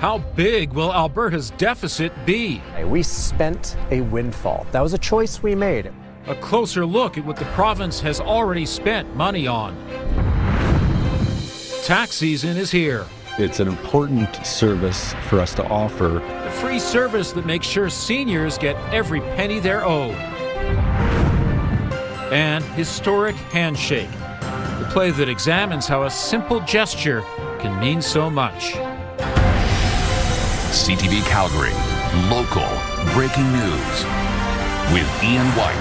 How big will Alberta's deficit be? We spent a windfall. That was a choice we made. A closer look at what the province has already spent money on. Tax season is here. It's an important service for us to offer. A free service that makes sure seniors get every penny they're owed. And Historic Handshake, the play that examines how a simple gesture can mean so much. CTV Calgary, local breaking news with Ian White.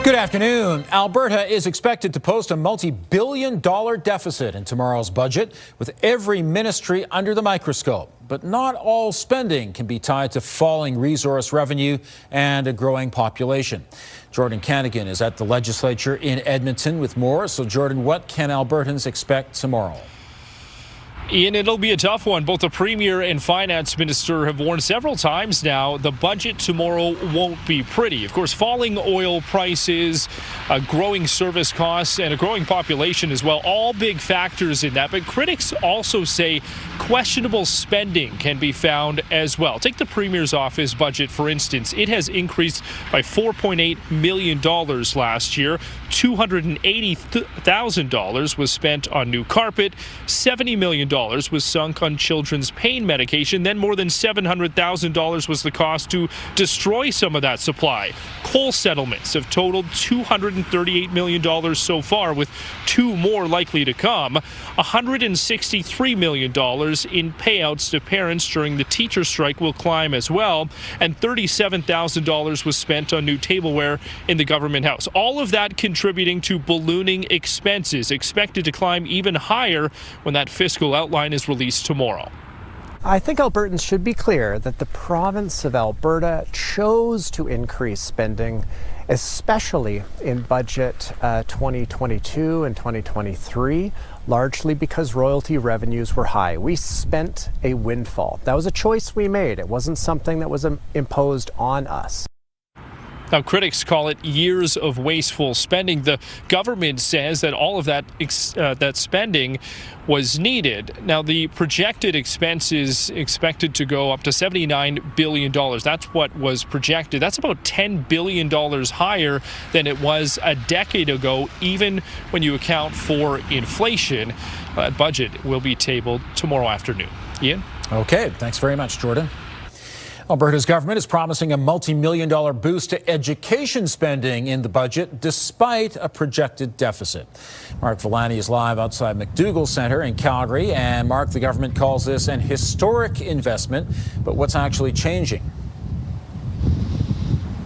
Good afternoon. Alberta is expected to post a multi-billion-dollar deficit in tomorrow's budget, with every ministry under the microscope. But not all spending can be tied to falling resource revenue and a growing population. Jordan Cavanagh is at the legislature in Edmonton with more. So, Jordan, what can Albertans expect tomorrow? Ian, it'll be a tough one. Both the Premier and Finance Minister have warned several times now the budget tomorrow won't be pretty. Of course, falling oil prices, growing service costs, and a growing population as well, all big factors in that. But critics also say questionable spending can be found as well. Take the Premier's office budget, for instance. It has increased by $4.8 million last year. $280,000 was spent on new carpet, $70 million was sunk on children's pain medication. Then more than $700,000 was the cost to destroy some of that supply. Coal settlements have totaled $238 million so far, with two more likely to come. $163 million in payouts to parents during the teacher strike will climb as well. And $37,000 was spent on new tableware in the government house. All of that contributing to ballooning expenses, expected to climb even higher when that fiscal outline is released tomorrow. I think Albertans should be clear that the province of Alberta chose to increase spending, especially in budget 2022 and 2023, largely because royalty revenues were high. We spent a windfall. That was a choice we made. It wasn't something that was imposed on us. Now, critics call it years of wasteful spending. The government says that all of that spending was needed. Now, the projected expense is expected to go up to $79 billion. That's what was projected. That's about $10 billion higher than it was a decade ago, even when you account for inflation. That budget will be tabled tomorrow afternoon. Ian? Okay, thanks very much, Jordan. Alberta's government is promising a multi-million-dollar boost to education spending in the budget, despite a projected deficit. Mark Villani is live outside McDougall Centre in Calgary. And Mark, the government calls this an historic investment. But what's actually changing?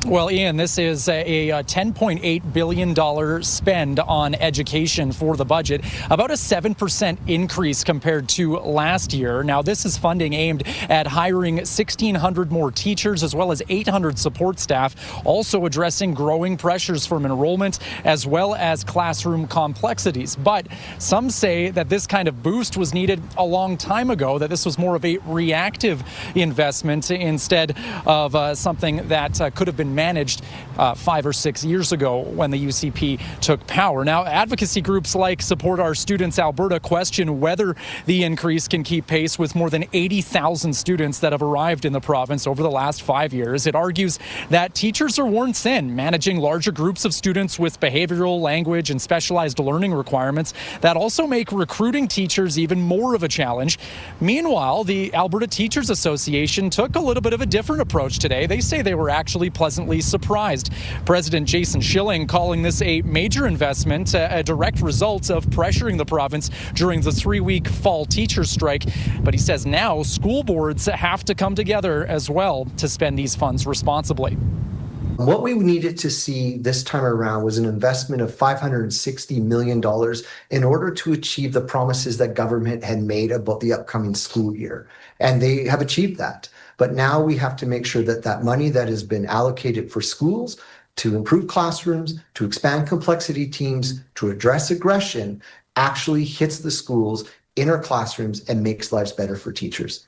Well, Ian, this is a $10.8 billion spend on education for the budget, about a 7% increase compared to last year. Now, this is funding aimed at hiring 1,600 more teachers as well as 800 support staff, also addressing growing pressures from enrollment as well as classroom complexities. But some say that this kind of boost was needed a long time ago, that this was more of a reactive investment instead of something that could have been managed 5 or 6 years ago when the UCP took power. Now, advocacy groups like Support Our Students Alberta question whether the increase can keep pace with more than 80,000 students that have arrived in the province over the last 5 years. It argues that teachers are worn thin, managing larger groups of students with behavioral, language, and specialized learning requirements that also make recruiting teachers even more of a challenge. Meanwhile, the Alberta Teachers Association took a little bit of a different approach today. They say they were actually pleasantly surprised. President Jason Schilling calling this a major investment, a direct result of pressuring the province during the 3-week fall teacher strike. But he says now school boards have to come together as well to spend these funds responsibly. What we needed to see this time around was an investment of $560 million in order to achieve the promises that government had made about the upcoming school year. And they have achieved that. But now we have to make sure that that money that has been allocated for schools to improve classrooms, to expand complexity teams, to address aggression, actually hits the schools in our classrooms and makes lives better for teachers.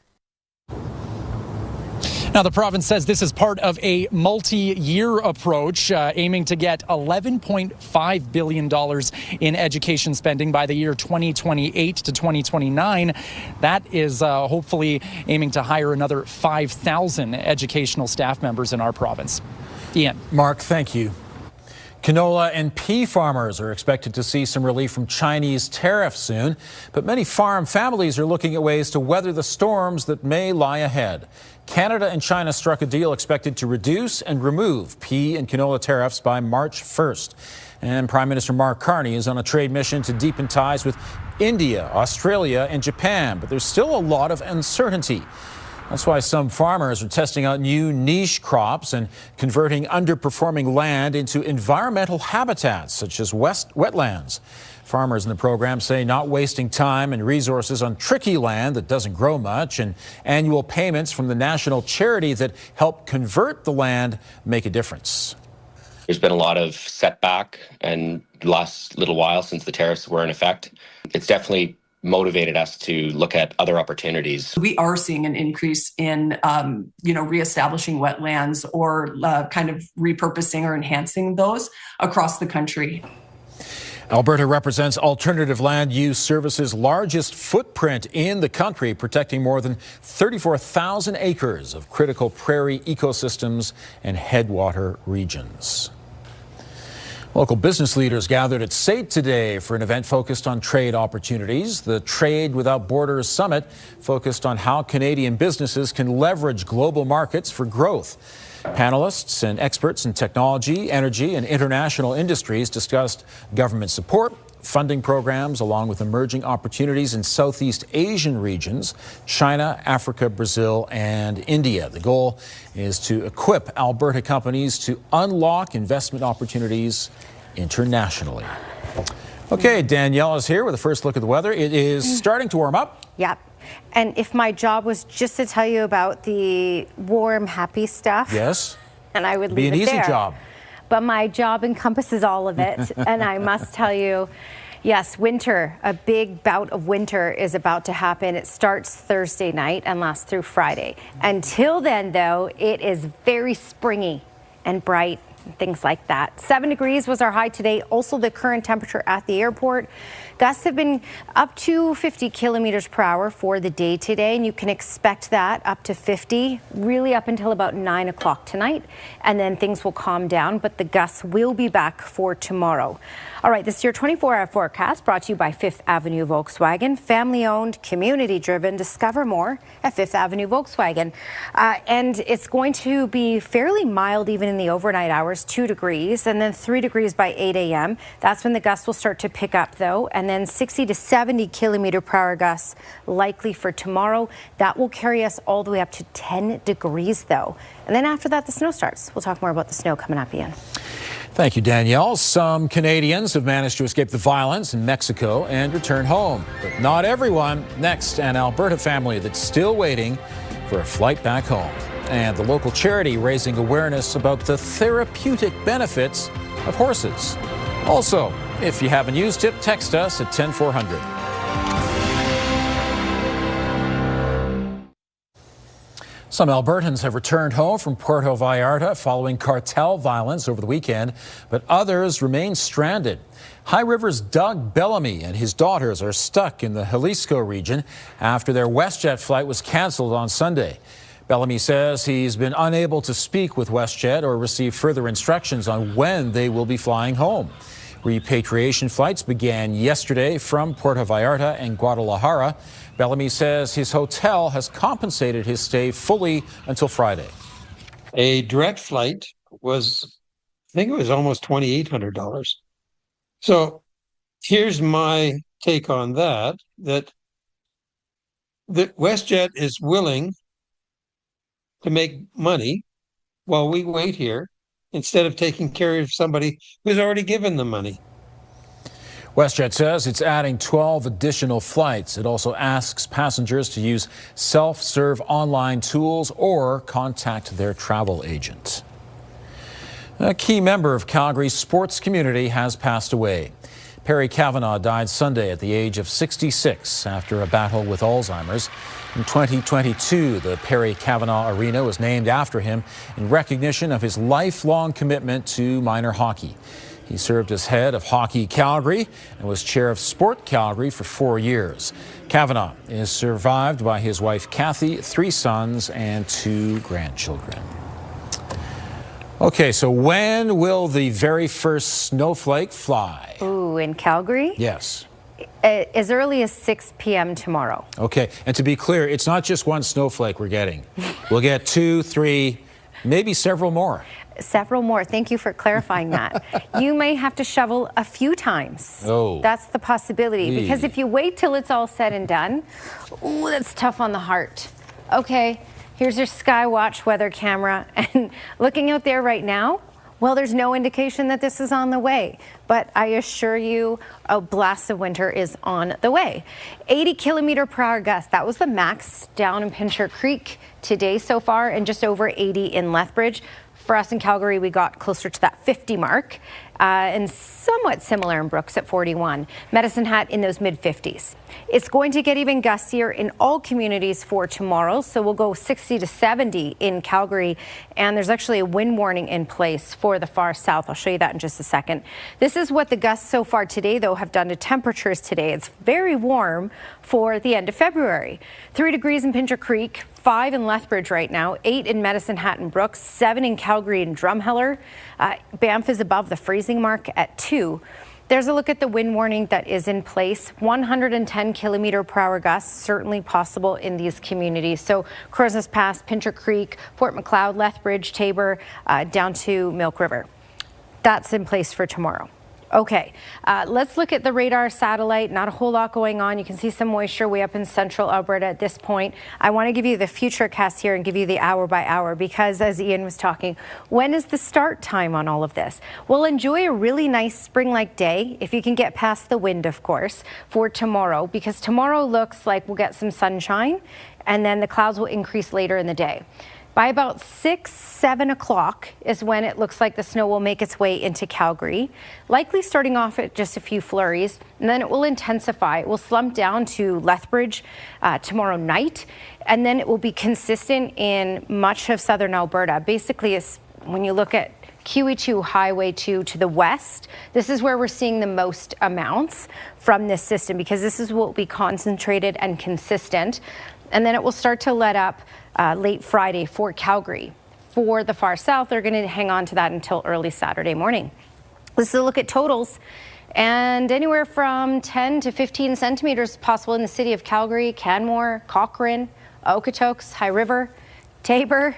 Now, the province says this is part of a multi-year approach aiming to get $11.5 billion in education spending by the year 2028 to 2029. That is hopefully aiming to hire another 5,000 educational staff members in our province. Ian. Mark, thank you. Canola and pea farmers are expected to see some relief from Chinese tariffs soon, but many farm families are looking at ways to weather the storms that may lie ahead. Canada and China struck a deal expected to reduce and remove pea and canola tariffs by March 1st. And Prime Minister Mark Carney is on a trade mission to deepen ties with India, Australia, and Japan, but there's still a lot of uncertainty. That's why some farmers are testing out new niche crops and converting underperforming land into environmental habitats, such as wetlands. Farmers in the program say not wasting time and resources on tricky land that doesn't grow much and annual payments from the national charity that help convert the land make a difference. There's been a lot of setback in the last little while since the tariffs were in effect. It's definitely motivated us to look at other opportunities. We are seeing an increase in, reestablishing wetlands or kind of repurposing or enhancing those across the country. Alberta represents Alternative Land Use Services' largest footprint in the country, protecting more than 34,000 acres of critical prairie ecosystems and headwater regions. Local business leaders gathered at SAIT today for an event focused on trade opportunities. The Trade Without Borders Summit focused on how Canadian businesses can leverage global markets for growth. Panelists and experts in technology, energy, and international industries discussed government support, funding programs, along with emerging opportunities in Southeast Asian regions, China, Africa, Brazil, and India. The goal is to equip Alberta companies to unlock investment opportunities internationally. Okay, Danielle is here with a first look at the weather. It is starting to warm up. Yep. And if my job was just to tell you about the warm, happy stuff, yes, and I would be leave an it easy there. Job. But my job encompasses all of it. And I must tell you, yes, winter, a big bout of winter is about to happen. It starts Thursday night and lasts through Friday. Until then, though, it is very springy and bright. Things like that. 7 degrees was our high today. Also the current temperature at the airport. Gusts have been up to 50 kilometers per hour for the day today, and you can expect that up to 50 really up until about 9 o'clock tonight, and then things will calm down, but the gusts will be back for tomorrow. All right, this is your 24-hour forecast brought to you by Fifth Avenue Volkswagen. Family-owned, community-driven. Discover more at Fifth Avenue Volkswagen. And it's going to be fairly mild even in the overnight hours, 2 degrees, and then 3 degrees by 8 a.m. That's when the gusts will start to pick up, though, and then 60 to 70 kilometer per hour gusts likely for tomorrow. That will carry us all the way up to 10 degrees, though. And then after that, the snow starts. We'll talk more about the snow coming up, Ian. Thank you, Danielle. Some Canadians have managed to escape the violence in Mexico and return home, but not everyone. Next, an Alberta family that's still waiting for a flight back home. And the local charity raising awareness about the therapeutic benefits of horses. Also, if you have a news tip, text us at 10400. Some Albertans have returned home from Puerto Vallarta following cartel violence over the weekend, but others remain stranded. High River's Doug Bellamy and his daughters are stuck in the Jalisco region after their WestJet flight was canceled on Sunday. Bellamy says he's been unable to speak with WestJet or receive further instructions on when they will be flying home. Repatriation flights began yesterday from Puerto Vallarta and Guadalajara. Bellamy says his hotel has compensated his stay fully until Friday. A direct flight was, I think it was almost $2,800. So here's my take on that WestJet is willing to make money while we wait here instead of taking care of somebody who's already given them money. WestJet says it's adding 12 additional flights. It also asks passengers to use self-serve online tools or contact their travel agent. A key member of Calgary's sports community has passed away. Perry Cavanagh died Sunday at the age of 66 after a battle with Alzheimer's. In 2022, the Perry Cavanagh Arena was named after him in recognition of his lifelong commitment to minor hockey. He served as head of Hockey Calgary and was chair of Sport Calgary for 4 years. Cavanagh is survived by his wife Kathy, 3 sons and 2 grandchildren. Okay, so when will the very first snowflake fly? Ooh, in Calgary? Yes. As early as 6 p.m. tomorrow. Okay, and to be clear, it's not just one snowflake we're getting. We'll get 2, 3, maybe several more. Several more. Thank you for clarifying that. You may have to shovel a few times. Oh. That's the possibility. Because if you wait till it's all said and done, ooh, that's tough on the heart. Okay, here's your Skywatch weather camera. And looking out there right now, well, there's no indication that this is on the way. But I assure you, a blast of winter is on the way. 80-kilometer-per-hour gusts. That was the max down in Pincher Creek today so far, and just over 80 in Lethbridge. For us in Calgary, we got closer to that 50 mark, and somewhat similar in Brooks at 41. Medicine Hat in those mid-50s. It's going to get even gustier in all communities for tomorrow, so we'll go 60 to 70 in Calgary, and there's actually a wind warning in place for the far south. I'll show you that in just a second. This is what the gusts so far today, though, have done to temperatures today. It's very warm for the end of February. 3 degrees in Pincher Creek, 5 in Lethbridge right now, 8 in Medicine Hat and Brooks, 7 in Calgary and Drumheller. Banff is above the freezing mark at 2. There's a look at the wind warning that is in place. 110-kilometer-per-hour gusts certainly possible in these communities. So Crowsnest Pass, Pincher Creek, Fort Macleod, Lethbridge, Tabor, down to Milk River. That's in place for tomorrow. Okay, let's look at the radar satellite. Not a whole lot going on. You can see some moisture way up in central Alberta at this point. I want to give you the futurecast here and give you the hour by hour because, as Ian was talking, when is the start time on all of this? Well, enjoy a really nice spring-like day, if you can get past the wind, of course, for tomorrow, because tomorrow looks like we'll get some sunshine and then the clouds will increase later in the day. By about 6, 7 o'clock is when it looks like the snow will make its way into Calgary, likely starting off at just a few flurries, and then it will intensify. It will slump down to Lethbridge tomorrow night, and then it will be consistent in much of southern Alberta. Basically, when you look at QE2, Highway 2 to the west, this is where we're seeing the most amounts from this system because this is what will be concentrated and consistent. And then it will start to let up late Friday for Calgary. For the far south, they're going to hang on to that until early Saturday morning. This is a look at totals. And anywhere from 10 to 15 centimeters possible in the city of Calgary, Canmore, Cochrane, Okotoks, High River, Tabor.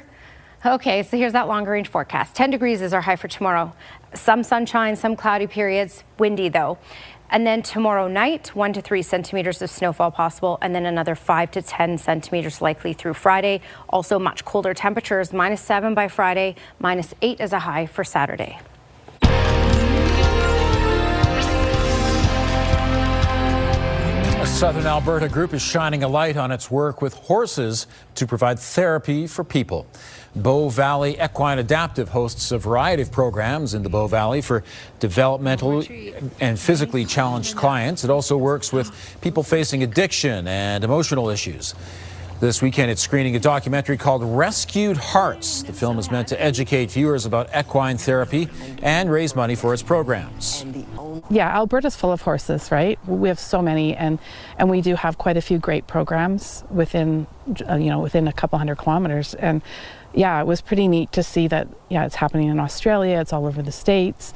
Okay, so here's that longer range forecast. 10 degrees is our high for tomorrow. Some sunshine, some cloudy periods, windy though. And then tomorrow night, 1 to 3 centimeters of snowfall possible, and then another 5 to 10 centimeters likely through Friday. Also much colder temperatures, -7 by Friday, -8 as a high for Saturday. A Southern Alberta group is shining a light on its work with horses to provide therapy for people. Bow Valley Equine Adaptive hosts a variety of programs in the Bow Valley for developmental and physically challenged clients. It also works with people facing addiction and emotional issues. This weekend, it's screening a documentary called Rescued Hearts. The film is meant to educate viewers about equine therapy and raise money for its programs. Yeah, Alberta's full of horses, right? We have so many, and we do have quite a few great programs within, within a couple hundred kilometers. And yeah, it was pretty neat to see that, yeah, it's happening in Australia, it's all over the States.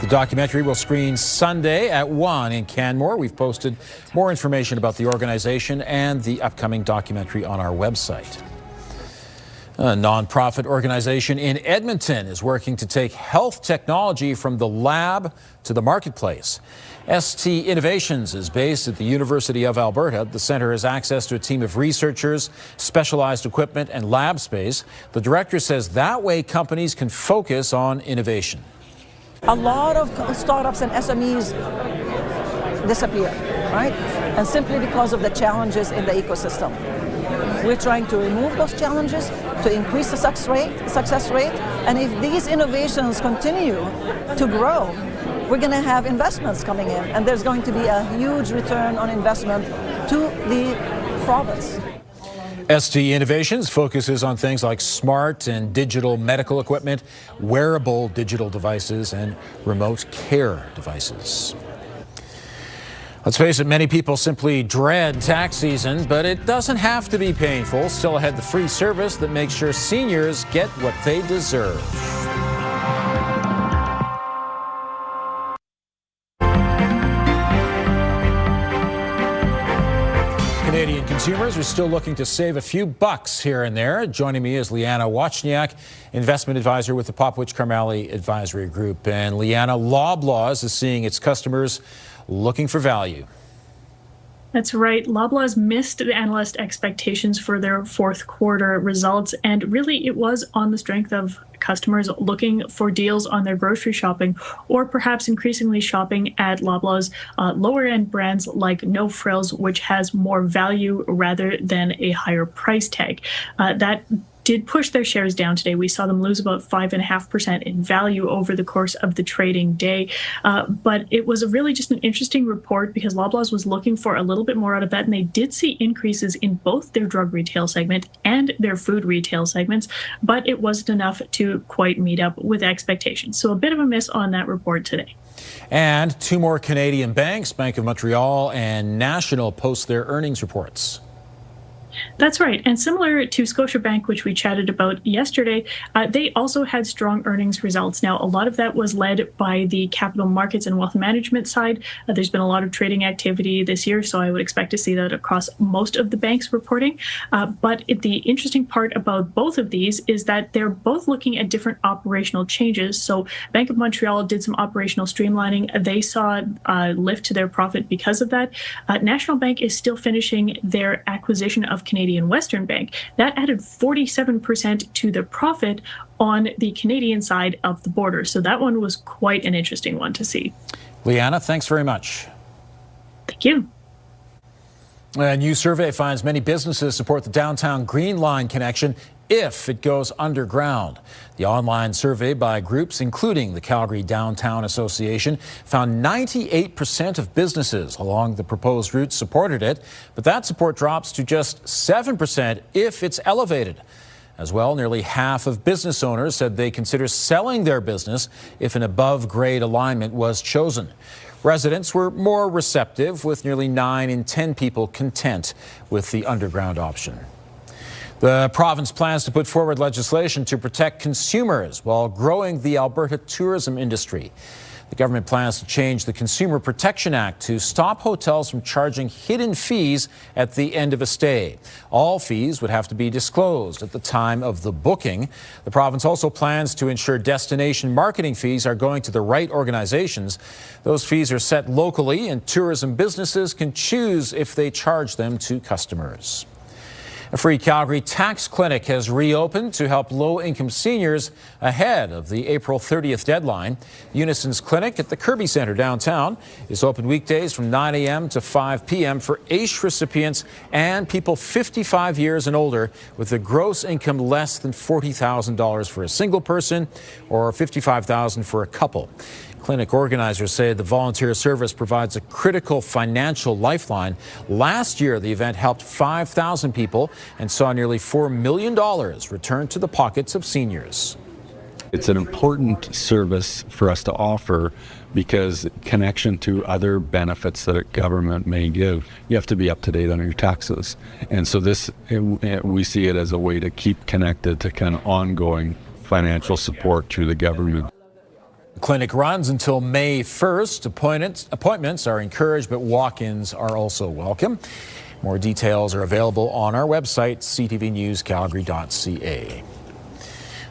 The documentary will screen Sunday at 1 in Canmore. We've posted more information about the organization and the upcoming documentary on our website. A nonprofit organization in Edmonton is working to take health technology from the lab to the marketplace. ST Innovations is based at the University of Alberta. The center has access to a team of researchers, specialized equipment, and lab space. The director says that way companies can focus on innovation. A lot of startups and SMEs disappear, right? And simply because of the challenges in the ecosystem. We're trying to remove those challenges to increase the success rate. And if these innovations continue to grow, we're going to have investments coming in, and there's going to be a huge return on investment to the province. ST Innovations focuses on things like smart and digital medical equipment, wearable digital devices, and remote care devices. Let's face it, many people simply dread tax season, but it doesn't have to be painful. Still ahead, the free service that makes sure seniors get what they deserve. Canadian consumers are still looking to save a few bucks here and there. Joining me is Liana Wachniak, investment advisor with the Popwich-Carmally Advisory Group. And Liana, Loblaws is seeing its customers looking for value. That's right. Loblaws missed the analyst expectations for their fourth quarter results, and really it was on the strength of customers looking for deals on their grocery shopping, or perhaps increasingly shopping at Loblaws lower end brands like No Frills, which has more value rather than a higher price tag. That did push their shares down today. We saw them lose about 5.5% in value over the course of the trading day. But it was really just an interesting report because Loblaws was looking for a little bit more out of that, and they did see increases in both their drug retail segment and their food retail segments, but it wasn't enough to quite meet up with expectations. So a bit of a miss on that report today. And two more Canadian banks, Bank of Montreal and National, post their earnings reports. That's right. And similar to Scotiabank, which we chatted about yesterday, they also had strong earnings results. Now, a lot of that was led by the capital markets and wealth management side. There's been a lot of trading activity this year, so I would expect to see that across most of the banks reporting. But the interesting part about both of these is that they're both looking at different operational changes. So Bank of Montreal did some operational streamlining. They saw a lift to their profit because of that. National Bank is still finishing their acquisition of Canadian Western Bank. That added 47% to the profit on the Canadian side of the border. So that one was quite an interesting one to see. Liana, thanks very much. Thank you. A new survey finds many businesses support the downtown Green Line connection if it goes underground. The online survey by groups, including the Calgary Downtown Association, found 98% of businesses along the proposed route supported it, but that support drops to just 7% if it's elevated. As well, nearly half of business owners said they consider selling their business if an above-grade alignment was chosen. Residents were more receptive, with nearly 9 in 10 people content with the underground option. The province plans to put forward legislation to protect consumers while growing the Alberta tourism industry. The government plans to change the Consumer Protection Act to stop hotels from charging hidden fees at the end of a stay. All fees would have to be disclosed at the time of the booking. The province also plans to ensure destination marketing fees are going to the right organizations. Those fees are set locally, and tourism businesses can choose if they charge them to customers. A free Calgary tax clinic has reopened to help low-income seniors ahead of the April 30th deadline. Unison's clinic at the Kirby Centre downtown is open weekdays from 9 a.m. to 5 p.m. for AISH recipients and people 55 years and older with a gross income less than $40,000 for a single person or $55,000 for a couple. Clinic organizers say the volunteer service provides a critical financial lifeline. Last year, the event helped 5,000 people and saw nearly $4 million return to the pockets of seniors. It's an important service for us to offer because connection to other benefits that a government may give, you have to be up to date on your taxes. And so we see it as a way to keep connected to kind of ongoing financial support through the government. The clinic runs until May 1st. Appointments are encouraged, but walk-ins are also welcome. More details are available on our website, ctvnewscalgary.ca.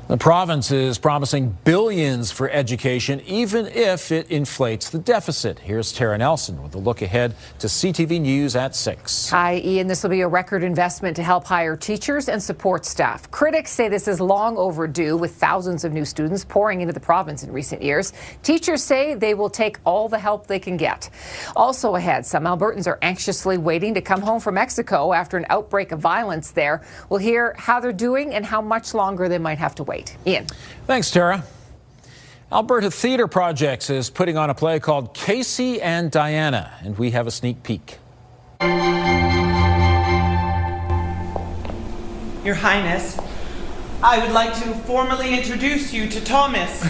The province is promising billions for education, even if it inflates the deficit. Here's Tara Nelson with a look ahead to CTV News at 6. Hi, Ian. This will be a record investment to help hire teachers and support staff. Critics say this is long overdue, with thousands of new students pouring into the province in recent years. Teachers say they will take all the help they can get. Also ahead, some Albertans are anxiously waiting to come home from Mexico after an outbreak of violence there. We'll hear how they're doing and how much longer they might have to wait. Ian. Thanks, Tara. Alberta Theatre Projects is putting on a play called Casey and Diana, and we have a sneak peek. Your Highness, I would like to formally introduce you to Thomas.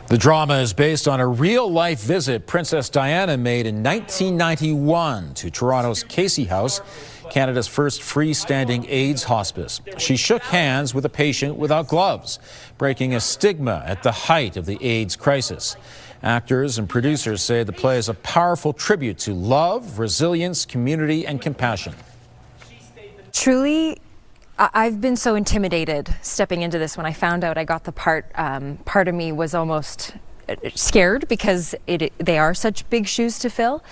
The drama is based on a real-life visit Princess Diana made in 1991 to Toronto's Casey House, Canada's first freestanding AIDS hospice. She shook hands with a patient without gloves, breaking a stigma at the height of the AIDS crisis. Actors and producers say the play is a powerful tribute to love, resilience, community, and compassion. Truly, I've been so intimidated stepping into this. When I found out I got the part, part of me was almost scared because they are such big shoes to fill.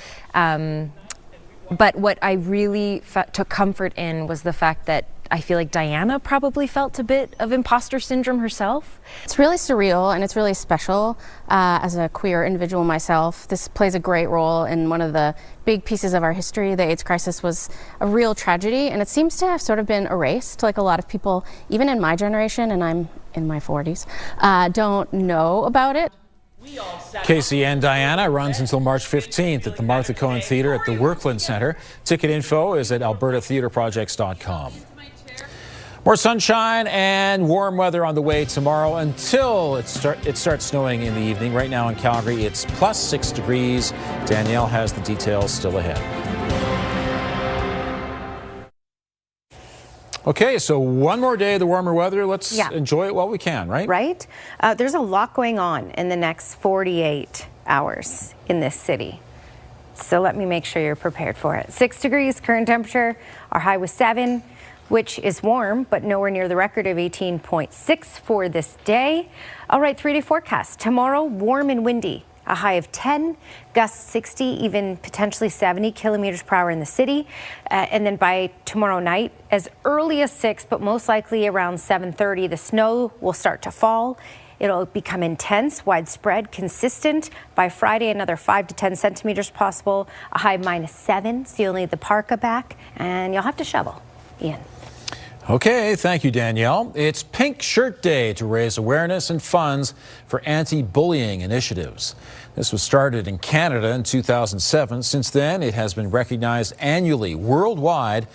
But what I really took comfort in was the fact that I feel like Diana probably felt a bit of imposter syndrome herself. It's really surreal and it's really special. As a queer individual myself, this plays a great role in one of the big pieces of our history. The AIDS crisis was a real tragedy, and it seems to have sort of been erased. Like a lot of people, even in my generation, and I'm in my 40s, don't know about it. Casey and Diana runs until March 15th at the Martha Cohen Theatre at the Workland Centre. Ticket info is at albertatheatreprojects.com. More sunshine and warm weather on the way tomorrow until it starts snowing in the evening. Right now in Calgary, it's plus 6 degrees. Danielle has the details still ahead. Okay, so one more day of the warmer weather. Let's enjoy it while we can, right? Right. There's a lot going on in the next 48 hours in this city. So let me make sure you're prepared for it. 6 degrees current temperature. Our high was 7, which is warm, but nowhere near the record of 18.6 for this day. All right, 3-day forecast. Tomorrow, warm and windy. A high of 10, gusts 60, even potentially 70 kilometers per hour in the city. And then by tomorrow night, as early as 6, but most likely around 7:30, the snow will start to fall. It'll become intense, widespread, consistent. By Friday, another 5 to 10 centimeters possible. A high of -7, so you'll need the parka back, and you'll have to shovel. Ian. Okay, thank you, Danielle. It's Pink Shirt Day to raise awareness and funds for anti-bullying initiatives. This was started in Canada in 2007. Since then, it has been recognized annually worldwide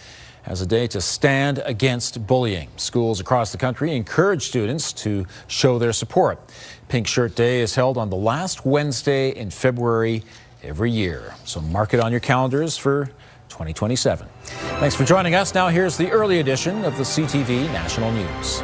as a day to stand against bullying. Schools across the country encourage students to show their support. Pink Shirt Day is held on the last Wednesday in February every year. So mark it on your calendars for 2027. Thanks for joining us. Now here's the early edition of the CTV National News.